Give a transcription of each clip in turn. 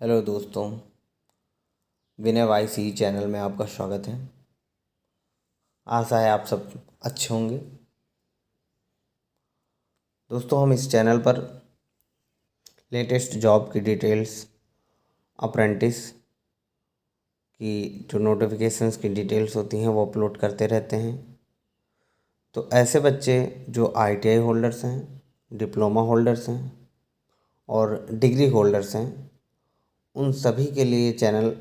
Hello दोस्तों, विनय YC channel में आपका स्वागत है। आशा है आप सब अच्छे होंगे। दोस्तों, हम इस चैनल पर लेटेस्ट जॉब की डिटेल्स, अप्रेंटिस की जो नोटिफिकेशंस की डिटेल्स होती हैं वो अपलोड करते रहते हैं। तो ऐसे बच्चे जो आईटीआई होल्डर्स हैं, डिप्लोमा होल्डर्स हैं और डिग्री होल्डर्स हैं, उन सभी के लिए चैनल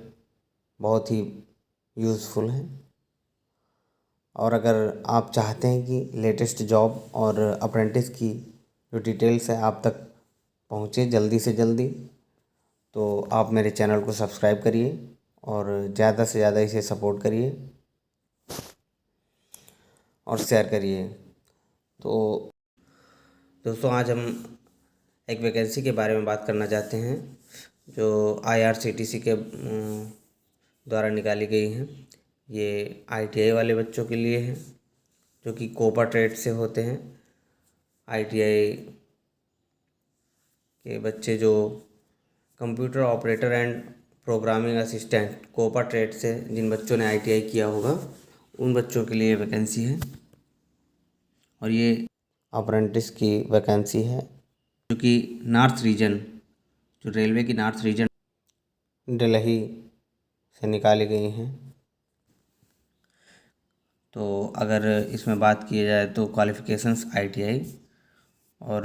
बहुत ही यूज़फुल है। और अगर आप चाहते हैं कि लेटेस्ट जॉब और अप्रेंटिस की जो डिटेल्स है आप तक पहुँचे जल्दी से जल्दी, तो आप मेरे चैनल को सब्सक्राइब करिए और ज़्यादा से ज़्यादा इसे सपोर्ट करिए और शेयर करिए। तो दोस्तों, आज हम एक वैकेंसी के बारे में बात करना चाहते हैं जो आईआरसीटीसी के द्वारा निकाली गई हैं। ये आईटीआई वाले बच्चों के लिए है जो कि कोपा ट्रेड से होते हैं। आईटीआई के बच्चे जो computer operator and programming assistant COPA trade से जिन बच्चों ने आईटीआई किया होगा उन बच्चों के लिए वैकेंसी है। और ये अप्रेंटिस की वैकेंसी है जो कि नॉर्थ रीजन, जो रेलवे की नॉर्थ रीजन दिल्ली से निकाली गई हैं। तो अगर इसमें बात की जाए तो क्वालिफ़िकेशंस आईटीआई, और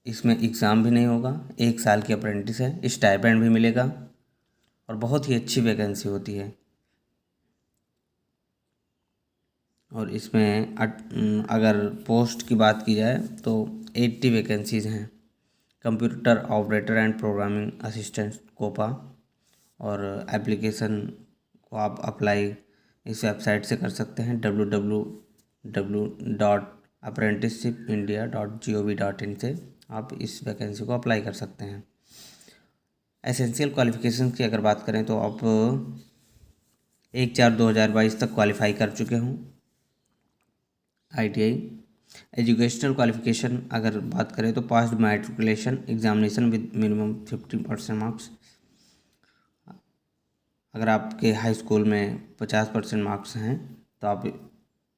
इसमें एग्ज़ाम भी नहीं होगा, 1 साल की अप्रेंटिस है, स्टाइपेंड भी मिलेगा और बहुत ही अच्छी वैकेंसी होती है। और इसमें अगर पोस्ट की बात की जाए तो 80 वैकेंसीज़ हैं। Computer operator and programming assistant COPA, और एप्लीकेशन को आप अप्लाई इस वेबसाइट से कर सकते हैं www.apprenticeshipindia.gov.in से आप इस वैकेंसी को अप्लाई कर सकते हैं। एसेंशियल क्वालिफ़िकेशन की अगर बात करें तो आप 1/4/2022 तक क्वालिफाई कर चुके हों आईटीआई। एजुकेशनल क्वालिफ़िकेशन अगर बात करें तो passed matriculation examination with minimum 50% marks. अगर आपके हाई स्कूल में 50% मार्क्स हैं तो आप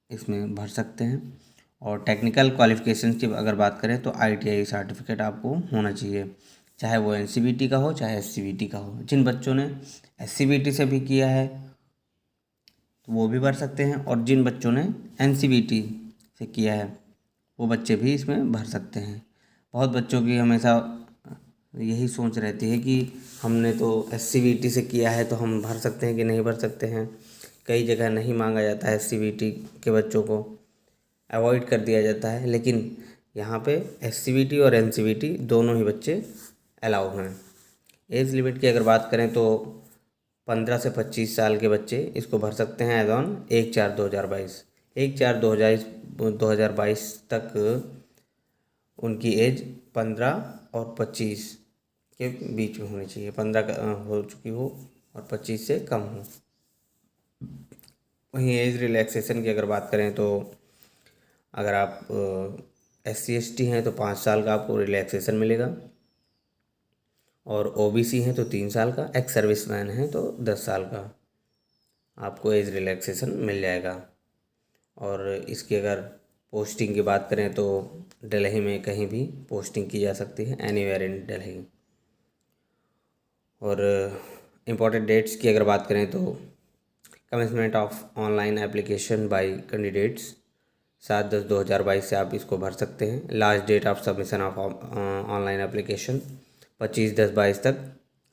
इसमें भर सकते हैं। और टेक्निकल क्वालिफ़िकेशन की अगर बात करें तो आईटीआई सर्टिफिकेट आपको होना चाहिए, चाहे वो एनसीवीटी का हो चाहे एससीवीटी का हो। जिन बच्चों ने एससीवीटी से भी किया है तो वो भी भर सकते हैं, और जिन बच्चों ने एनसीवीटी से किया है वो बच्चे भी इसमें भर सकते हैं। बहुत बच्चों की हमेशा यही सोच रहती है कि हमने तो एससीवीटी से किया है तो हम भर सकते हैं कि नहीं भर सकते हैं। कई जगह नहीं मांगा जाता है, एससीवीटी के बच्चों को अवॉइड कर दिया जाता है, लेकिन यहाँ पे एससीवीटी और एनसीवीटी दोनों ही बच्चे अलाउ हैं। एज लिमिट की अगर बात करें तो 15 से 25 साल के बच्चे इसको भर सकते हैं एज ऑन 1/4/2022। 1/4/2022 तक उनकी एज 15 और 25 के बीच में होनी चाहिए। 15 हो चुकी हो और 25 से कम हो। वहीं एज रिलैक्सेशन की अगर बात करें तो अगर आप SC/ST हैं तो 5 साल का आपको रिलैक्सेशन मिलेगा, और ओबीसी हैं तो 3 साल का, एक्स सर्विसमैन हैं तो 10 साल का आपको एज रिलैक्सेशन मिल जाएगा। और इसकी अगर पोस्टिंग की बात करें तो दिल्ली में कहीं भी पोस्टिंग की जा सकती है, एनीवेयर इन दिल्ली। और इम्पॉर्टेंट डेट्स की अगर बात करें तो commencement of online application by candidates 7/10/2022 से आप इसको भर सकते हैं। Last date of submission of online application 25/10/22 तक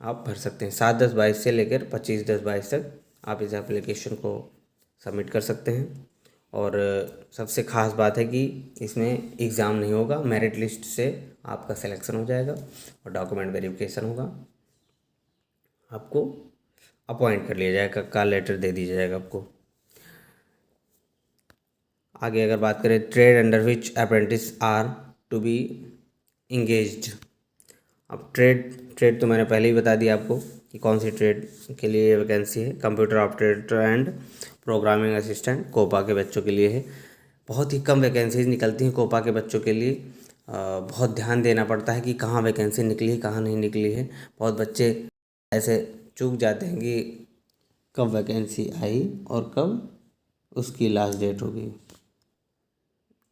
आप भर सकते हैं। 7/10/22 से लेकर 25/10/22 तक आप इस एप्लीकेशन को सबमिट कर सकते हैं। और सबसे ख़ास बात है कि इसमें एग्ज़ाम नहीं होगा, मेरिट लिस्ट से आपका सिलेक्शन हो जाएगा और डॉक्यूमेंट वेरिफिकेशन होगा, आपको अपॉइंट कर लिया जाएगा, कॉल लेटर दे दिया जाएगा आपको। आगे अगर बात करें trade under which apprentice are to be engaged. अब ट्रेड तो मैंने पहले ही बता दिया आपको कि कौन सी ट्रेड के लिए वैकेंसी है। Computer operator and programming assistant COPA के बच्चों के लिए है। बहुत ही कम वैकेंसीज निकलती हैं कोपा के बच्चों के लिए। बहुत ध्यान देना पड़ता है कि कहाँ वैकेंसी निकली है कहाँ नहीं निकली है। बहुत बच्चे ऐसे चूक जाते हैं कि कब वैकेंसी आई और कब उसकी लास्ट डेट होगी।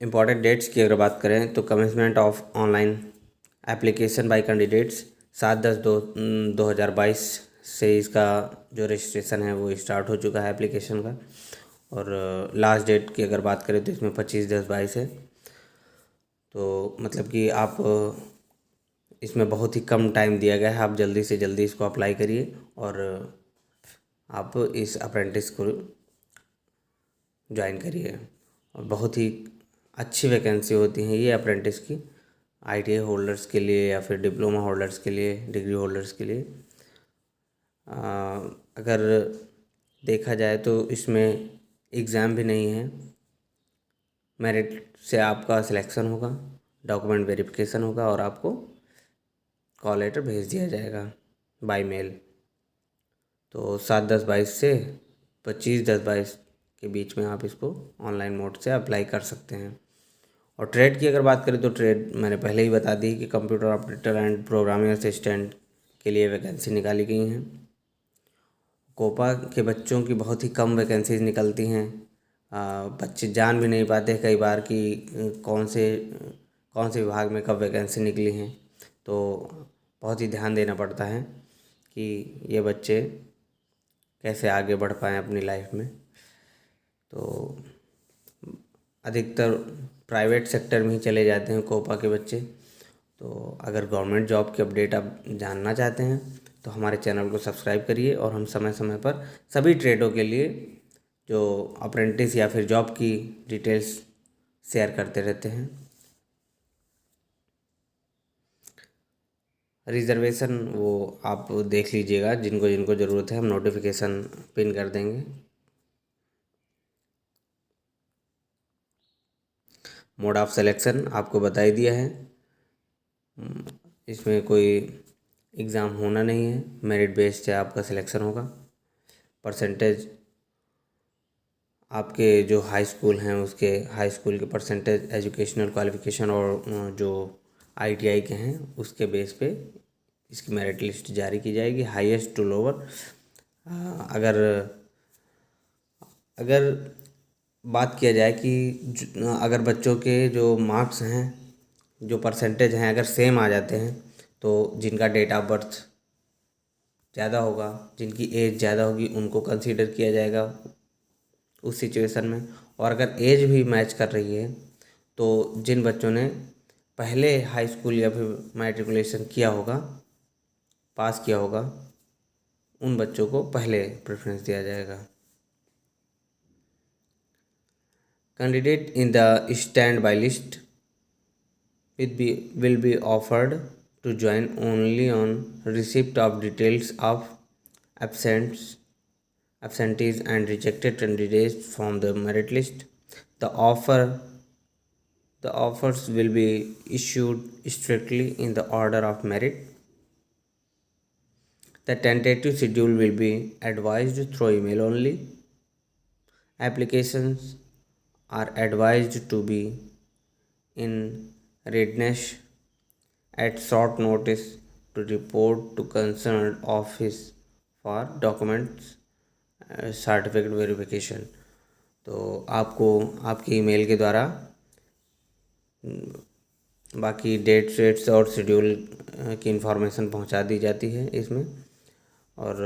इम्पॉर्टेंट डेट्स की अगर बात करें तो commencement of online application by candidates 7/10/2022 से इसका जो रजिस्ट्रेशन है वो स्टार्ट हो चुका है एप्लीकेशन का। और लास्ट डेट की अगर बात करें तो इसमें 25/10/22 है। तो मतलब कि आप इसमें बहुत ही कम टाइम दिया गया है, आप जल्दी से जल्दी इसको अप्लाई करिए और आप इस अप्रेंटिस को ज्वाइन करिए। और बहुत ही अच्छी वैकेंसी होती हैं ये अप्रेंटिस की, आईटीआई होल्डर्स के लिए या फिर डिप्लोमा होल्डर्स के लिए, डिग्री होल्डर्स के लिए। अगर देखा जाए तो इसमें एग्ज़ाम भी नहीं है, मेरिट से आपका सिलेक्शन होगा, डॉक्यूमेंट वेरिफिकेशन होगा और आपको कॉल लेटर भेज दिया जाएगा बाय मेल। तो 7/10/22 से 25/10/22 के बीच में आप इसको ऑनलाइन मोड से अप्लाई कर सकते हैं। और ट्रेड की अगर बात करें तो ट्रेड मैंने पहले ही बता दी कि computer operator and programming assistant के लिए वैकेंसी निकाली गई हैं। कोपा के बच्चों की बहुत ही कम वैकेंसीज निकलती हैं। बच्चे जान भी नहीं पाते कई बार कि कौन से विभाग में कब वैकेंसी निकली हैं। तो बहुत ही ध्यान देना पड़ता है कि ये बच्चे कैसे आगे बढ़ पाएँ अपनी लाइफ में। तो अधिकतर प्राइवेट सेक्टर में ही चले जाते हैं कोपा के बच्चे। तो अगर गवर्नमेंट जॉब की अपडेट आप जानना चाहते हैं तो हमारे चैनल को सब्सक्राइब करिए और हम समय समय पर सभी ट्रेडों के लिए जो अप्रेंटिस या फिर जॉब की डिटेल्स शेयर करते रहते हैं। रिज़र्वेशन वो आप देख लीजिएगा, जिनको जिनको ज़रूरत है हम नोटिफिकेशन पिन कर देंगे। मोड ऑफ सिलेक्शन आपको बता ही दिया है, इसमें कोई एग्ज़ाम होना नहीं है, मेरिट बेस से आपका सिलेक्शन होगा। परसेंटेज आपके जो हाई स्कूल हैं उसके हाई स्कूल के परसेंटेज, एजुकेशनल क्वालिफ़िकेशन और जो आईटीआई के हैं उसके बेस पे इसकी मेरिट लिस्ट जारी की जाएगी, हाईएस्ट टू लोअर। अगर अगर बात किया जाए कि अगर बच्चों के जो मार्क्स हैं, जो परसेंटेज हैं, अगर सेम आ जाते हैं तो जिनका डेट ऑफ बर्थ ज़्यादा होगा, जिनकी एज ज़्यादा होगी उनको कंसीडर किया जाएगा उस सिचुएशन में। और अगर एज भी मैच कर रही है तो जिन बच्चों ने पहले हाई स्कूल या फिर मैट्रिकुलेशन किया होगा, पास किया होगा, उन बच्चों को पहले प्रेफरेंस दिया जाएगा। Candidate in the stand by list will be offered to join only on receipt of details of absents, absentees and rejected candidates from the merit list. The offer the offers will be issued strictly in the order of merit. The tentative schedule will be advised through email only. Applications are advised to be in readiness at short notice to report to concerned office for documents certificate verification. तो आपको आपके email के द्वारा बाकी dates weights और schedule की information पहुंचा दी जाती है इसमें। और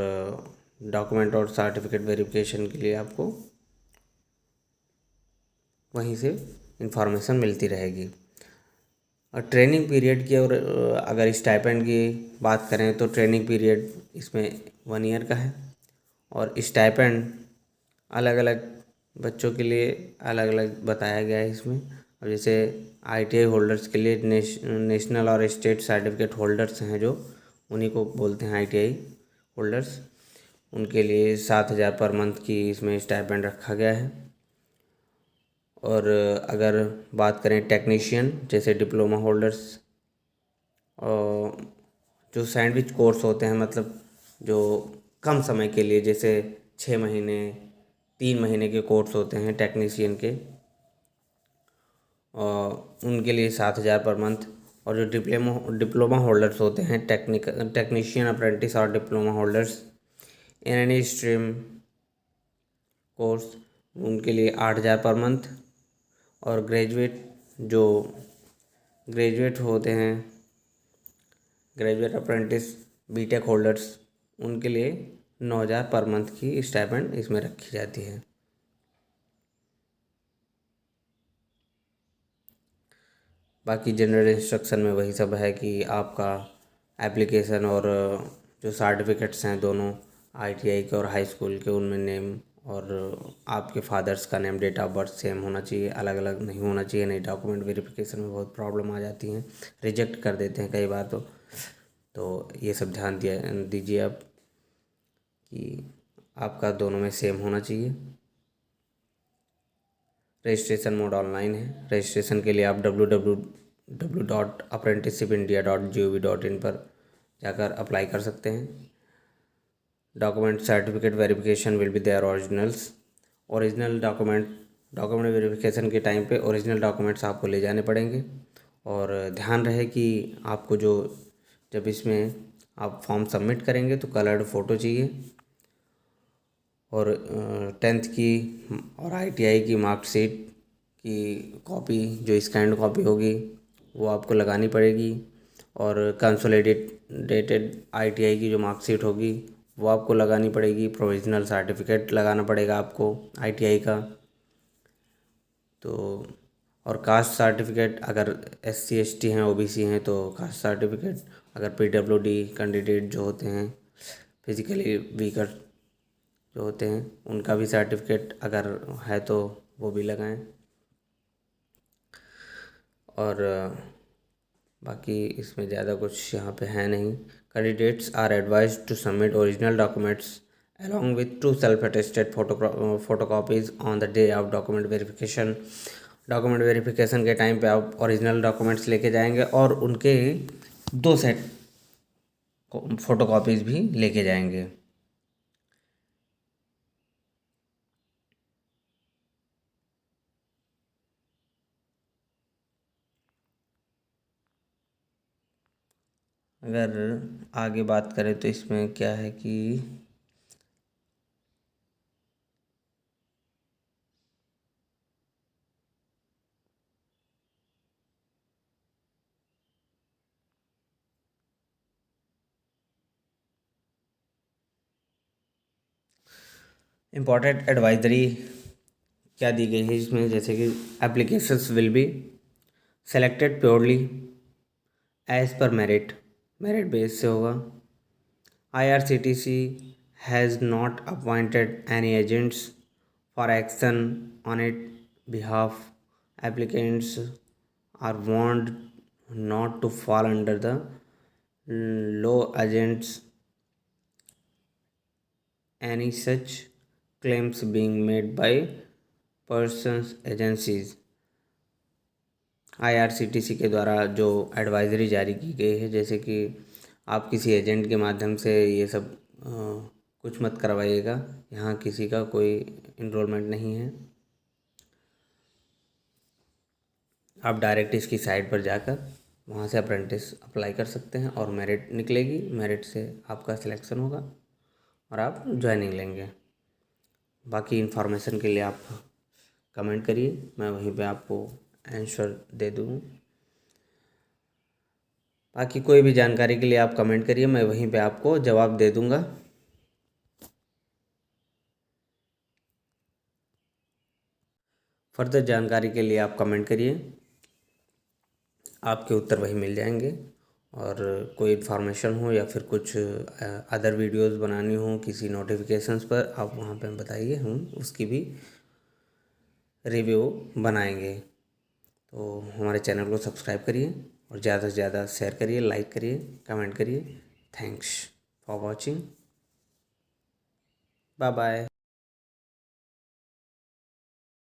डॉक्यूमेंट और सर्टिफिकेट वेरिफिकेशन के लिए आपको वहीं से इन्फॉर्मेशन मिलती रहेगी। और ट्रेनिंग पीरियड की और अगर स्टाइपेंड की बात करें तो ट्रेनिंग पीरियड इसमें 1 ईयर का है और स्टाइपेंड अलग अलग बच्चों के लिए अलग अलग बताया गया है इसमें। अब जैसे आईटीआई होल्डर्स के लिए नेशनल और स्टेट सर्टिफिकेट होल्डर्स हैं जो, उन्हीं को बोलते हैं आईटीआई होल्डर्स, उनके लिए 7,000 पर मंथ की इसमें स्टाइपेंड रखा गया है। और अगर बात करें टेक्नीशियन जैसे डिप्लोमा होल्डर्स और जो सैंडविच कोर्स होते हैं, मतलब जो कम समय के लिए, जैसे 6 महीने 3 महीने के कोर्स होते हैं टेक्नीशियन के, उनके लिए 7,000 पर मंथ। और जो डिप्लोमा होल्डर्स होते हैं, टेक्नीशियन अप्रेंटिस और diploma holders in any stream course, उनके लिए 8,000 पर मंथ। और जो ग्रेजुएट होते हैं, ग्रेजुएट अप्रेंटिस बीटेक होल्डर्स, उनके लिए 9,000 पर मंथ की स्टाइपेंड इसमें रखी जाती है। बाकी जनरल इंस्ट्रक्शन में वही सब है कि आपका एप्लीकेशन और जो सर्टिफिकेट्स हैं दोनों आईटीआई के और हाई स्कूल के, उनमें नेम और आपके फादर्स का name, date of birth same होना चाहिए, अलग अलग नहीं होना चाहिए, नहीं डॉक्यूमेंट वेरिफिकेशन में बहुत प्रॉब्लम आ जाती हैं, रिजेक्ट कर देते हैं कई बार। तो ये सब ध्यान दीजिए आप कि आपका दोनों में सेम होना चाहिए। रजिस्ट्रेशन मोड ऑनलाइन है। रजिस्ट्रेशन के लिए आप www.apprenticeshipindia.gov.in पर जाकर अप्लाई कर सकते हैं। Document certificate verification will be there originals. Document verification के टाइम पे ओरिजिनल डॉक्यूमेंट्स आपको ले जाने पड़ेंगे। और ध्यान रहे कि आपको जब इसमें आप फॉर्म सबमिट करेंगे तो कलर्ड फ़ोटो चाहिए। और 10th की और आईटीआई की मार्कशीट की कॉपी, जो स्कैंड कॉपी होगी, वो आपको लगानी पड़ेगी। और कंसोलिडेटेड आईटीआई की जो मार्कशीट होगी वो आपको लगानी पड़ेगी। प्रोविजनल सर्टिफिकेट लगाना पड़ेगा आपको आईटीआई का। तो और कास्ट सर्टिफिकेट, अगर SC ST हैं, OBC हैं तो कास्ट सर्टिफिकेट, अगर PWD कैंडिडेट जो होते हैं, फिजिकली वीकर जो होते हैं, उनका भी सर्टिफिकेट अगर है तो वो भी लगाएं। और बाकी इसमें ज़्यादा कुछ यहाँ पे है नहीं। Candidates are advised to submit original documents along with 2 self-attested photocopies on the day of document verification। Document verification के टाइम पे आप ओरिजिनल डॉक्यूमेंट्स लेके जाएंगे और उनके 2 सेट फ़ोटोकॉपीज़ भी लेके जाएंगे। अगर आगे बात करें तो इसमें क्या है कि इम्पॉर्टेंट एडवाइजरी क्या दी गई है इसमें, जैसे कि applications will be selected purely as per merit base से होगा। IRCTC has not appointed any agents for action on its behalf। Applicants are warned not to fall under the law against any such claims being made by persons agencies। IRCTC के द्वारा जो advisory जारी की गई है, जैसे कि आप किसी एजेंट के माध्यम से ये सब कुछ मत करवाइएगा, यहाँ किसी का कोई इनरोलमेंट नहीं है। आप डायरेक्ट इसकी साइट पर जाकर वहाँ से अप्रेंटिस अप्लाई कर सकते हैं और मेरिट निकलेगी, मेरिट से आपका सिलेक्शन होगा और आप ज्वाइनिंग लेंगे। बाकी इन्फॉर्मेशन के लिए आप कमेंट करिए, मैं वहीं पे आपको आंसर दे दूँ। बाकी कोई भी जानकारी के लिए आप कमेंट करिए, मैं वहीं पे आपको जवाब दे दूँगा। फर्दर जानकारी के लिए आप कमेंट करिए, आपके उत्तर वहीं मिल जाएंगे। और कोई इन्फॉर्मेशन हो या फिर कुछ अदर वीडियोस बनानी हो किसी नोटिफिकेशंस पर, आप वहाँ पे बताइए, हम उसकी भी रिव्यू बनाएंगे। तो हमारे चैनल को सब्सक्राइब करिए और ज़्यादा से ज़्यादा शेयर करिए, लाइक करिए, कमेंट करिए। Thanks for watching. Bye bye.